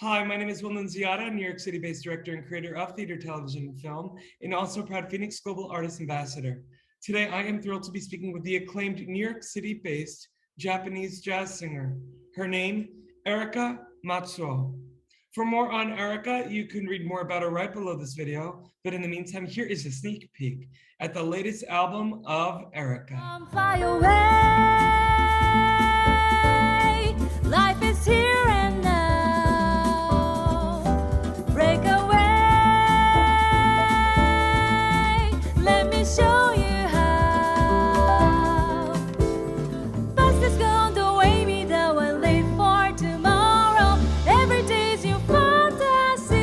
Hi, my name is Will Nunziata, New York City-based director and creator of theater, television, and film, and also a proud Phoenix Global Artist Ambassador. Today, I am thrilled to be speaking with the acclaimed New York City-based Japanese jazz singer. Her name, ERIKA Matsuo. For more on ERIKA, you can read more about her right below this video, but in the meantime, here is a sneak peek at the latest album of ERIKA. Fly away. Life is here and now. Break away. Let me show you how. Past is gone, don't weigh me down and live for tomorrow. Every day's your fantasy.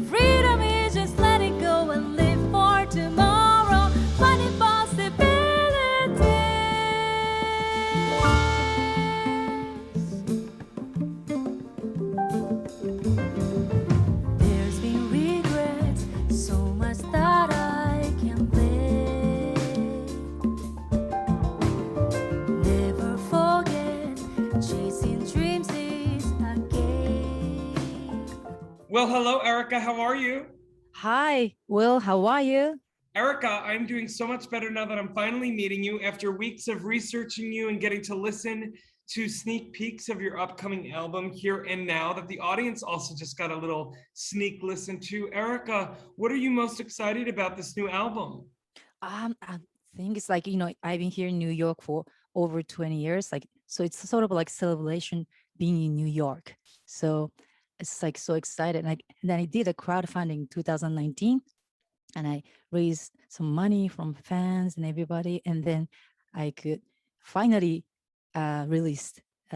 Freedom is just let it go and live for tomorrow. Finding possibilities. There's been regrets, so much that I can't play. Never forget, chasing dreams is a game. Well, hello, ERIKA. How are you? Hi, Will, how are you? ERIKA, I'm doing so much better now that I'm finally meeting you after weeks of researching you and getting to listen to sneak peeks of your upcoming album Here and Now that the audience also just got a little sneak listen to. ERIKA, what are you most excited about this new album? I think it's like, I've been here in New York for over 20 years. So it's sort of like celebration being in New York. So it's like so excited. And then I did a crowdfunding in 2019 and I raised some money from fans and everybody. And then I could finally release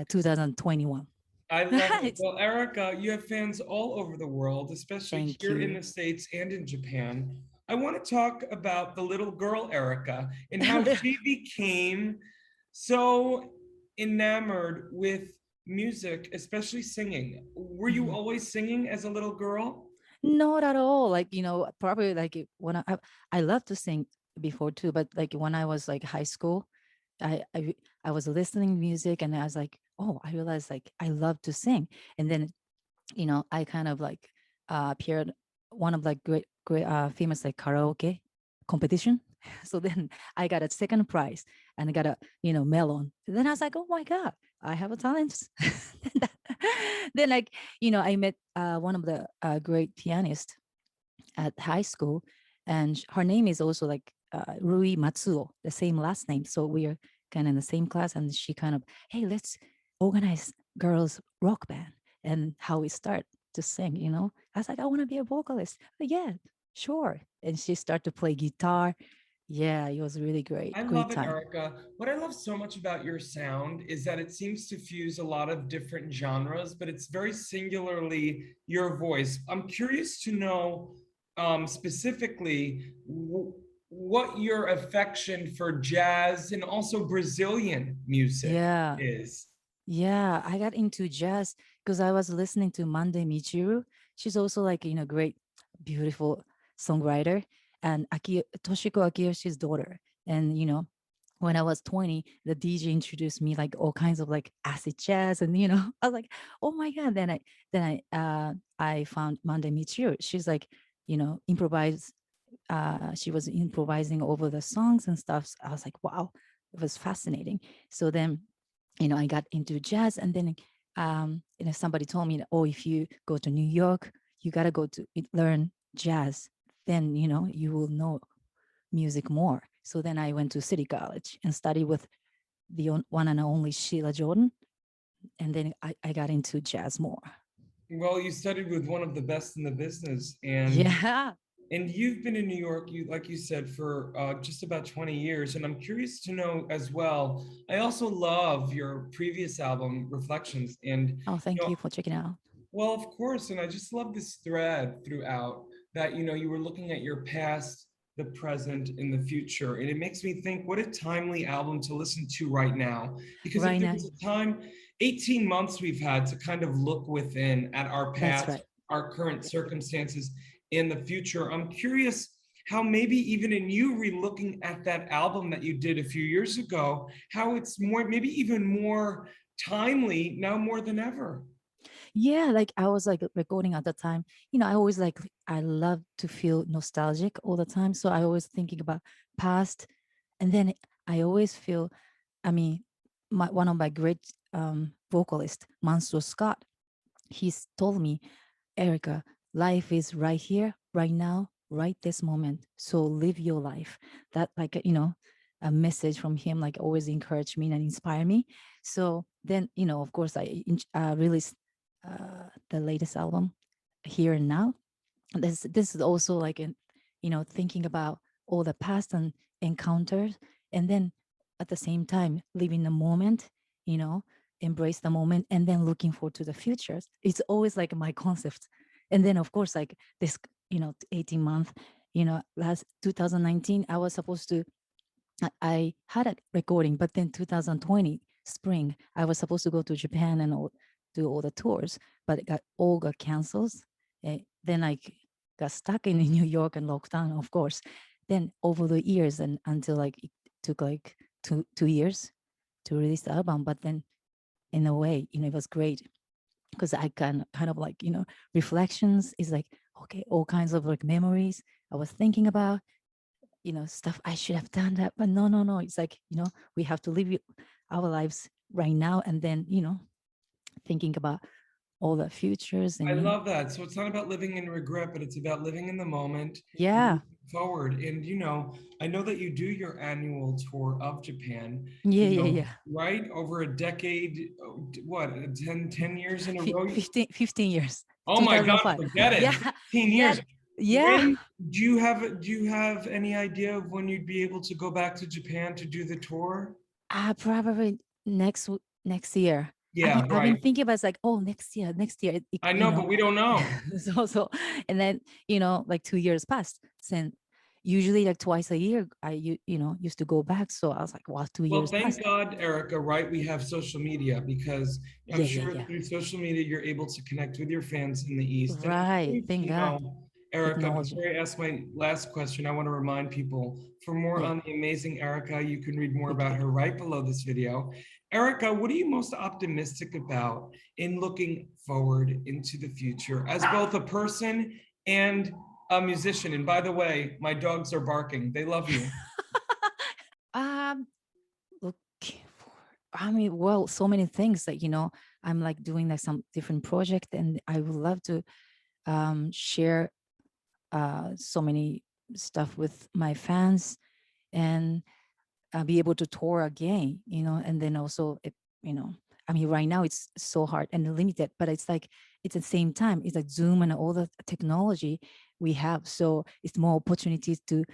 2021. I love it. Right. Well, ERIKA, you have fans all over the world, especially Thank here in you. the States and in Japan. I want to talk about the little girl ERIKA and how she became so enamored with music, especially singing. Were you Mhm. always singing as a little girl? Not at all. Probably when I love to sing before too, but like when I was like high school, I I, I was listening music and I was like, oh, I realized like I love to sing. And then, I kind of like appeared one of like great famous like karaoke competition. So then I got a second prize and I got a melon. And then I was like, oh my God, I have a talent. Then I met one of the great pianists at high school, and her name is also like Rui Matsuo, the same last name. So we are kind of in the same class, and she kind of, hey, let's organize girls rock band, and how we start to sing. I was like, I want to be a vocalist. Yeah, sure. And she started to play guitar. Yeah, it was really great, I great love it, time. ERIKA. What I love so much about your sound is that it seems to fuse a lot of different genres, but it's very singularly your voice. I'm curious to know specifically what your affection for jazz and also Brazilian music Yeah. is. Yeah, I got into jazz because I was listening to Mande Michiru. She's also like, great, beautiful songwriter, and Toshiko Akiyoshi's daughter. And, when I was 20, the DJ introduced me like all kinds of like acid jazz, and I was like, oh my God. Then I found Mande Michiru. She's like, improvise. She was improvising over the songs and stuff. So I was like, wow, it was fascinating. So then I got into jazz, and then somebody told me, oh, if you go to New York, you got to go to learn jazz. Then you will know music more. So then I went to City College and studied with the one and only Sheila Jordan, and then I got into jazz more. Well, you studied with one of the best in the business, and Yeah. And you've been in New York, like you said, for just about 20 years. And I'm curious to know as well, I also love your previous album, Reflections. And, Oh, thank you for checking out. well, of course, and I just love this thread throughout that, you were looking at your past, the present, and the future. And it makes me think, what a timely album to listen to right now. Because if Right there now. was a time, 18 months we've had to kind of look within at our That's past, right. our current circumstances in the future. I'm curious how maybe even in you re-looking at that album that you did a few years ago, how it's more, maybe even more timely now more than ever. yeah, like I was like recording at the time. You know, I always like I love to feel nostalgic all the time. So I always thinking about past, and then I always feel. I mean, one of my great vocalist, Mansour Scott, he's told me, Erica, life is right here, right now, right this moment. So live your life. That like a message from him like always encourage me and inspire me. So then of course I released the latest album, Here and Now. This is also like thinking about all the past and encounters, and then at the same time living the moment, you know embrace the moment, and then looking forward to the futures. It's always like my concept. And then of course like this 18 month, last 2019 I was supposed to, I had a recording, but then 2020 spring I was supposed to go to Japan and do all the tours, but it all got canceled. Then I got stuck in New York and lockdown, of course. Then over the years and until like it took like two years to release the album, but then in a way, it was great because I kind of like, reflections is like, okay, all kinds of like memories I was thinking about, stuff I should have done that, but no. It's like, we have to live our lives right now, and then, thinking about all the futures I and, love that. So it's not about living in regret, but it's about living in the moment and yeah, moving forward. And I know that you do your annual tour of Japan, yeah. right? Over a decade, what, 10 years in a row? 15 years, Oh my God, 2005. forget it. Yeah, 15 yeah, years. yeah. When do you have any idea of when you'd be able to go back to Japan to do the tour? Probably next year. Yeah, I've been right. thinking about it's like, oh, next year, I know, but we don't know. so, and then, like 2 years passed. Since usually like twice a year, used to go back. So I was like, wow, two Well, years thank passed. God, Erica, right? We have social media because I'm sure Yeah. through social media, you're able to connect with your fans in the East. And Right. Thank God. Erica, Technology. before I ask my last question, I want to remind people for more Yeah. on the amazing Erica, you can read more Thank about you. her right below this video. Erica, what are you most optimistic about in looking forward into the future as both a person and a musician? And by the way, my dogs are barking. They love you. Um, looking for, I mean, well, so many things that, I'm like doing like some different project, and I would love to share so many stuff with my fans, and be able to tour again, and then also, I mean, right now it's so hard and limited, but it's like, it's at the same time, it's like Zoom and all the technology we have. So it's more opportunities to,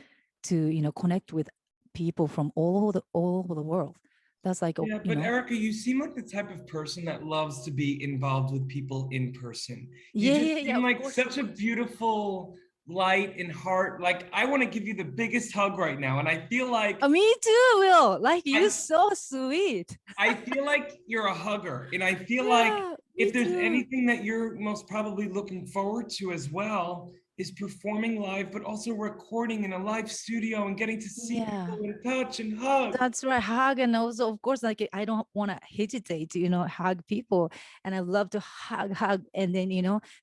connect with people from all over the world. That's like, Yeah, but Erica, you seem like the type of person that loves to be involved with people in person. You just yeah, seem of like course. such a beautiful light and heart. Like I want to give you the biggest hug right now. And I feel like Me too, Will. Like, you're I, so sweet. I feel like you're a hugger. And I feel like Yeah, me if there's too. anything that you're most probably looking forward to as well, is performing live, but also recording in a live studio and getting to see Yeah. people and touch and hug. That's right. Hug, and also, of course, like I don't want to hesitate to, hug people. And I love to hug, and then,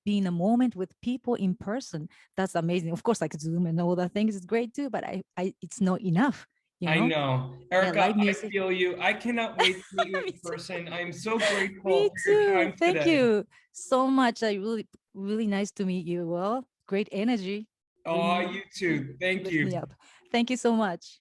be in a moment with people in person. That's amazing. Of course, like Zoom and all the things is great too, but it's not enough, I know. Yeah, Erica, live I music. feel you. I cannot wait to meet you in Me too. person. I'm so Me grateful for your too. time Thank today. you so much. I really nice to meet you. Well, great energy. Oh, you too. Thank Lift me you. up. Thank you so much.